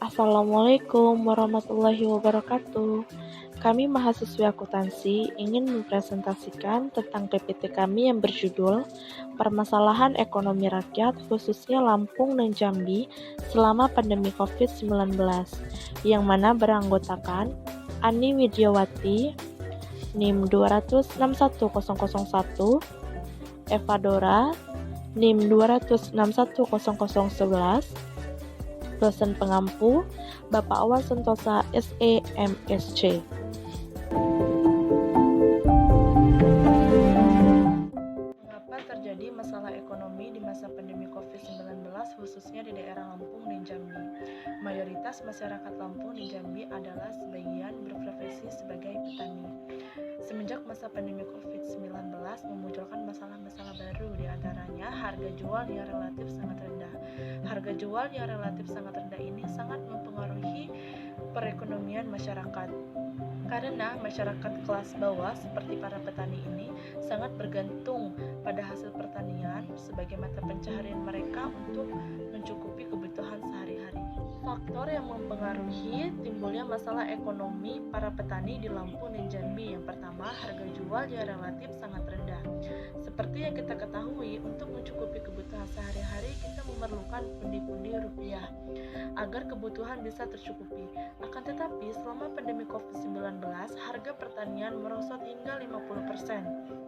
Assalamualaikum warahmatullahi wabarakatuh. Kami mahasiswi akuntansi ingin mempresentasikan tentang PPT kami yang berjudul Permasalahan Ekonomi Rakyat khususnya Lampung dan Jambi selama pandemi COVID-19 yang mana beranggotakan Ani Widyawati, NIM 2661001, Eva Dora, NIM 2661011, dosen pengampu, Bapak Awan Sentosa, SE, MSc. Mengapa terjadi masalah ekonomi di masa pandemi COVID-19 khususnya di daerah Lampung dan Jambi? Mayoritas masyarakat Lampung dan Jambi adalah sebagian berprofesi sebagai petani. Semenjak masa pandemi COVID-19 memunculkan masalah-masalah baru, di antaranya harga jual yang relatif sangat rendah. Harga jual yang relatif sangat rendah ini sangat mempengaruhi perekonomian masyarakat. Karena masyarakat kelas bawah seperti para petani ini sangat bergantung pada hasil pertanian sebagai mata pencaharian mereka untuk mencukupi kebutuhan sehari-hari. Faktor yang mempengaruhi timbulnya masalah ekonomi para petani di Lampung dan Jambi. Yang pertama, harga jual yang relatif sangat rendah. Seperti yang kita ketahui, untuk mencukupi kebutuhan sehari-hari kita memerlukan pundi-pundi rupiah agar kebutuhan bisa tercukupi. Akan tetapi, selama pandemi COVID-19, harga pertanian merosot hingga 50%.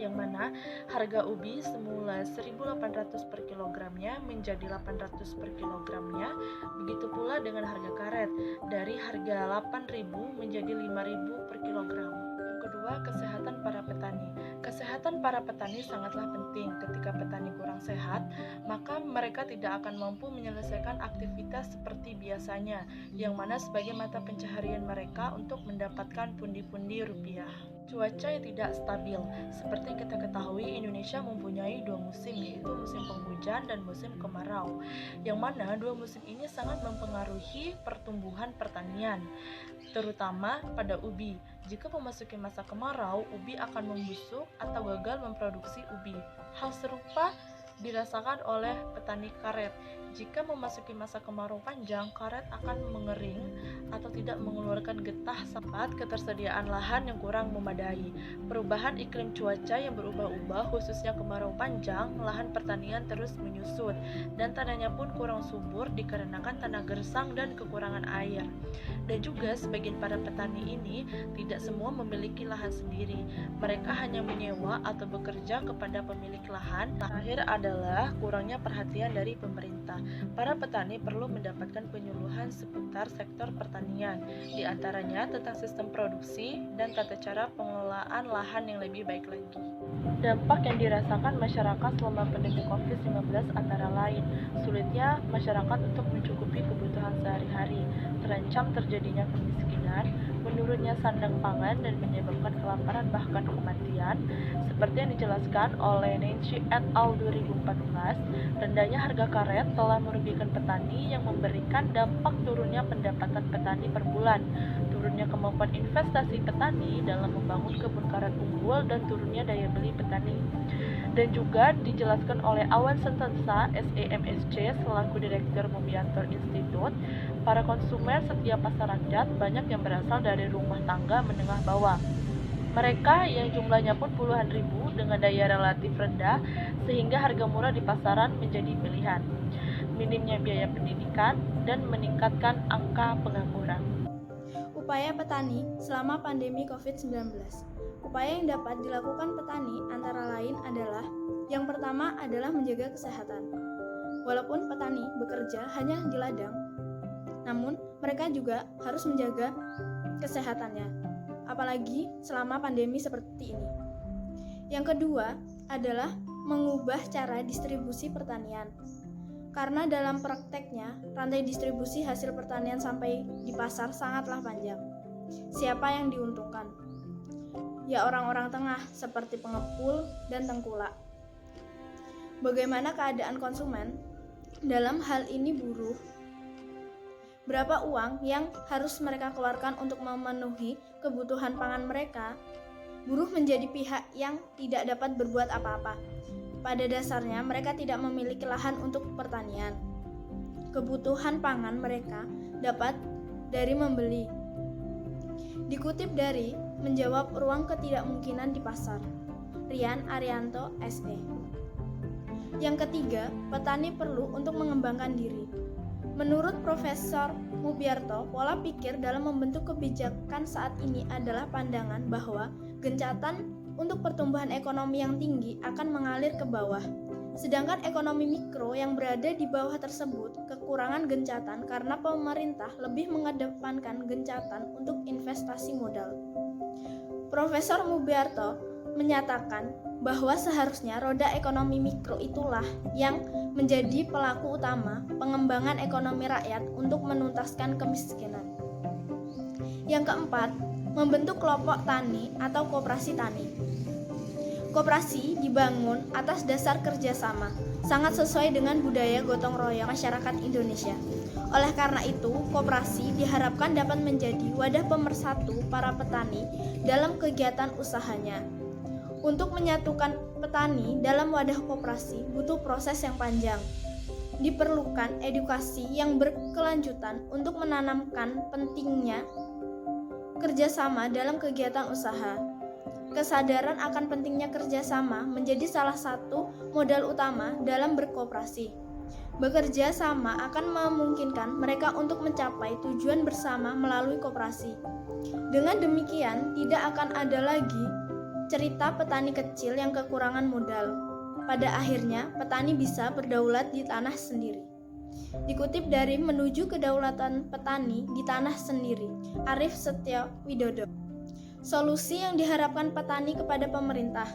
Yang mana harga ubi semula 1.800 per kilogramnya menjadi 800 per kilogramnya. Begitu pula dengan harga karet, dari harga 8.000 menjadi 5.000 per kilogram. Yang kedua, kesehatan para petani. Kesehatan para petani sangatlah penting. Ketika petani kurang sehat, maka mereka tidak akan mampu menyelesaikan aktivitas seperti biasanya, yang mana sebagai mata pencaharian mereka untuk mendapatkan pundi-pundi rupiah. Cuaca yang tidak stabil. Seperti yang kita ketahui, Indonesia mempunyai dua musim, yaitu musim penghujan dan musim kemarau, yang mana dua musim ini sangat mempengaruhi pertumbuhan pertanian, terutama pada ubi. Jika memasuki masa kemarau, ubi akan membusuk atau gagal memproduksi ubi. Hal serupa dirasakan oleh petani karet. Jika memasuki masa kemarau panjang, karet akan mengering atau tidak mengeluarkan getah saat ketersediaan lahan yang kurang memadai. Perubahan iklim cuaca yang berubah-ubah, khususnya kemarau panjang, lahan pertanian terus menyusut dan tanahnya pun kurang subur dikarenakan tanah gersang dan kekurangan air. Dan juga sebagian para petani ini tidak semua memiliki lahan sendiri. Mereka hanya menyewa atau bekerja kepada pemilik lahan. Terakhir adalah kurangnya perhatian dari pemerintah. Para petani perlu mendapatkan penyuluhan seputar sektor pertanian, di antaranya tentang sistem produksi dan tata cara pengelolaan lahan yang lebih baik lagi. Dampak yang dirasakan masyarakat selama pandemi COVID-19 antara lain sulitnya masyarakat untuk mencukupi kebutuhan sehari-hari, terancam terjadinya kemiskinan, menurunnya sandang pangan dan menyebabkan kelaparan bahkan kematian. Seperti yang dijelaskan oleh Nancy et al. 2014, rendahnya harga karet telah merugikan petani yang memberikan dampak turunnya pendapatan petani per bulan, turunnya kemampuan investasi petani dalam membangun kebun karet unggul, dan turunnya daya beli petani. Dan juga dijelaskan oleh Awan Sentosa, SEMSC, selaku Direktur Mobiantor Institute, para konsumen setiap pasar rakyat banyak yang berasal dari rumah tangga menengah bawah. Mereka yang jumlahnya pun puluhan ribu dengan daya relatif rendah, sehingga harga murah di pasaran menjadi pilihan. Minimnya biaya pendidikan dan meningkatkan angka pengangguran. Upaya petani selama pandemi COVID-19. Upaya yang dapat dilakukan petani antara lain adalah: yang pertama adalah menjaga kesehatan. Walaupun petani bekerja hanya di ladang, namun mereka juga harus menjaga kesehatannya, apalagi selama pandemi seperti ini. Yang kedua adalah mengubah cara distribusi pertanian. Karena dalam prakteknya, rantai distribusi hasil pertanian sampai di pasar sangatlah panjang. Siapa yang diuntungkan? Ya, orang-orang tengah seperti pengepul dan tengkulak. Bagaimana keadaan konsumen? Dalam hal ini buruh. Berapa uang yang harus mereka keluarkan untuk memenuhi kebutuhan pangan mereka? Buruh menjadi pihak yang tidak dapat berbuat apa-apa. Pada dasarnya, mereka tidak memiliki lahan untuk pertanian. kebutuhan pangan mereka dapat dari membeli. Dikutip dari Menjawab Ruang Ketidakmungkinan di Pasar, Rian Arianto, SE. Yang ketiga, petani perlu untuk mengembangkan diri. Menurut Profesor Mubiarto, pola pikir dalam membentuk kebijakan saat ini adalah pandangan bahwa gencatan untuk pertumbuhan ekonomi yang tinggi akan mengalir ke bawah. Sedangkan ekonomi mikro yang berada di bawah tersebut kekurangan gencatan karena pemerintah lebih mengedepankan gencatan untuk investasi modal. Profesor Mubiarto menyatakan bahwa seharusnya roda ekonomi mikro itulah yang menjadi pelaku utama pengembangan ekonomi rakyat untuk menuntaskan kemiskinan. Yang keempat, membentuk kelompok tani atau koperasi tani. Koperasi dibangun atas dasar kerjasama, sangat sesuai dengan budaya gotong royong masyarakat Indonesia. Oleh karena itu, koperasi diharapkan dapat menjadi wadah pemersatu para petani dalam kegiatan usahanya. Untuk menyatukan petani dalam wadah koperasi butuh proses yang panjang. Diperlukan edukasi yang berkelanjutan untuk menanamkan pentingnya kerjasama dalam kegiatan usaha. Kesadaran akan pentingnya kerjasama menjadi salah satu modal utama dalam berkoperasi. Bekerja sama akan memungkinkan mereka untuk mencapai tujuan bersama melalui koperasi. Dengan demikian, tidak akan ada lagi cerita petani kecil yang kekurangan modal. Pada akhirnya, petani bisa berdaulat di tanah sendiri. Dikutip dari Menuju Kedaulatan Petani di Tanah Sendiri, Arief Setio Widodo. Solusi yang diharapkan petani kepada pemerintah.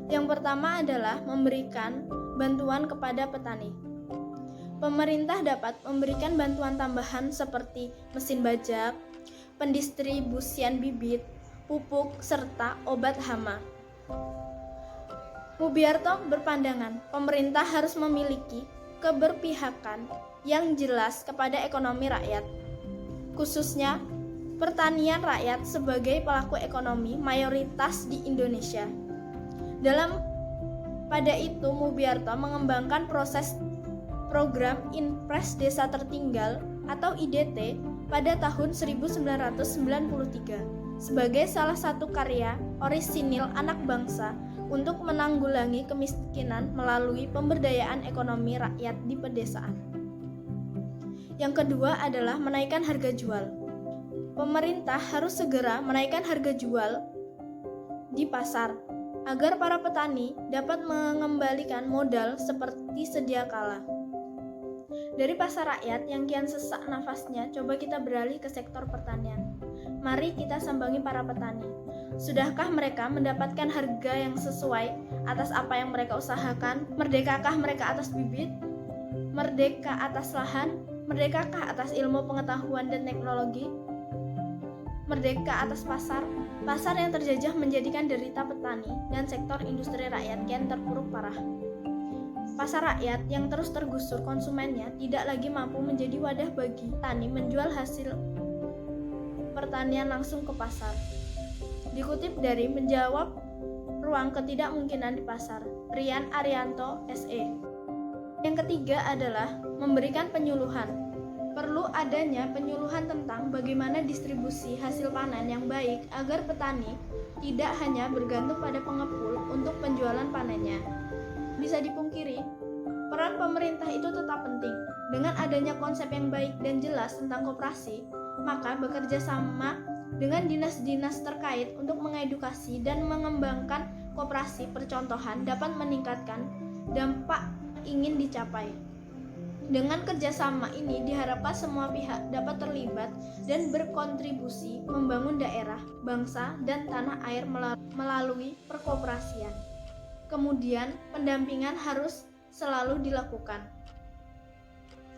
Yang pertama adalah memberikan bantuan kepada petani. Pemerintah dapat memberikan bantuan tambahan seperti mesin bajak, pendistribusian bibit, pupuk, serta obat hama. Mubiarto berpandangan pemerintah harus memiliki keberpihakan yang jelas kepada ekonomi rakyat, khususnya pertanian rakyat sebagai pelaku ekonomi mayoritas di Indonesia. Pada itu, Mubiarto mengembangkan proses program Impres Desa Tertinggal atau IDT pada tahun 1993 sebagai salah satu karya orisinil anak bangsa untuk menanggulangi kemiskinan melalui pemberdayaan ekonomi rakyat di pedesaan. Yang kedua adalah menaikkan harga jual. Pemerintah harus segera menaikkan harga jual di pasar agar para petani dapat mengembalikan modal seperti sedia kala. Dari pasar rakyat yang kian sesak nafasnya, coba kita beralih ke sektor pertanian. Mari kita sambangi para petani. Sudahkah mereka mendapatkan harga yang sesuai atas apa yang mereka usahakan? Merdekakah mereka atas bibit? Merdeka atas lahan? Merdekakah atas ilmu pengetahuan dan teknologi? Merdeka atas pasar yang terjajah menjadikan derita petani dan sektor industri rakyat kian terpuruk parah. Pasar rakyat yang terus tergusur konsumennya tidak lagi mampu menjadi wadah bagi petani menjual hasil pertanian langsung ke pasar. Dikutip dari Menjawab Ruang Ketidakmungkinan di Pasar, Rian Arianto, SE. Yang ketiga adalah memberikan penyuluhan. Perlu adanya penyuluhan tentang bagaimana distribusi hasil panen yang baik agar petani tidak hanya bergantung pada pengepul untuk penjualan panennya. Bisa dipungkiri, peran pemerintah itu tetap penting. Dengan adanya konsep yang baik dan jelas tentang koperasi, maka bekerja sama dengan dinas-dinas terkait untuk mengedukasi dan mengembangkan koperasi percontohan dapat meningkatkan dampak ingin dicapai. Dengan kerjasama ini diharapkan semua pihak dapat terlibat dan berkontribusi membangun daerah, bangsa, dan tanah air melalui perkoperasian. Kemudian pendampingan harus selalu dilakukan.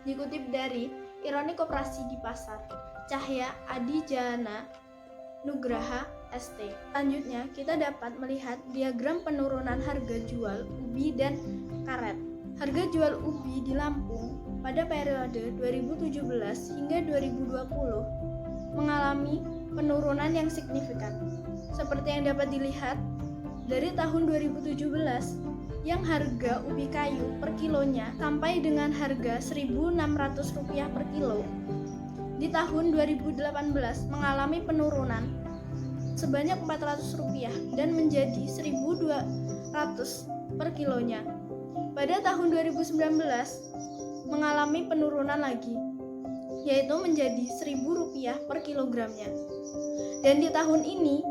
Dikutip dari Ironi Koperasi di Pasar, Cahya Adijana Nugraha ST. Selanjutnya kita dapat melihat diagram penurunan harga jual ubi dan karet. Harga jual ubi di Lampung pada periode 2017 hingga 2020 mengalami penurunan yang signifikan. Seperti yang dapat dilihat dari tahun 2017 yang harga ubi kayu per kilonya sampai dengan harga Rp1.600 per kilo. Di tahun 2018 mengalami penurunan sebanyak Rp400 dan menjadi Rp1.200 per kilonya. Pada tahun 2019 mengalami penurunan lagi, yaitu menjadi Rp1.000 per kilogramnya. Dan di tahun ini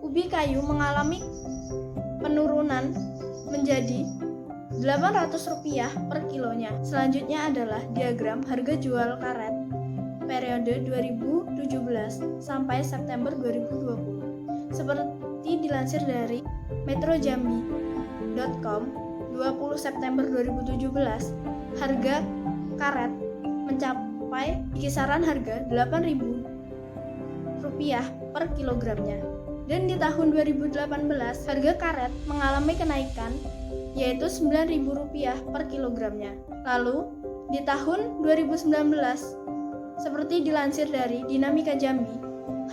ubi kayu mengalami penurunan menjadi Rp800 per kilonya. Selanjutnya adalah diagram harga jual karet periode 2017 sampai September 2020. Seperti dilansir dari metrojambi.com 20 September 2017, harga karet mencapai kisaran harga Rp8.000 per kilogramnya. Dan di tahun 2018, harga karet mengalami kenaikan yaitu Rp9.000 per kilogramnya. Lalu, di tahun 2019, seperti dilansir dari Dinamika Jambi,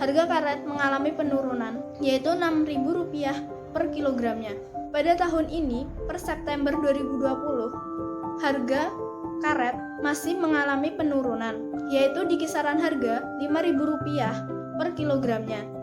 harga karet mengalami penurunan yaitu Rp6.000 per kilogramnya. Pada tahun ini, per September 2020, harga karet masih mengalami penurunan, yaitu di kisaran harga Rp5.000 per kilogramnya.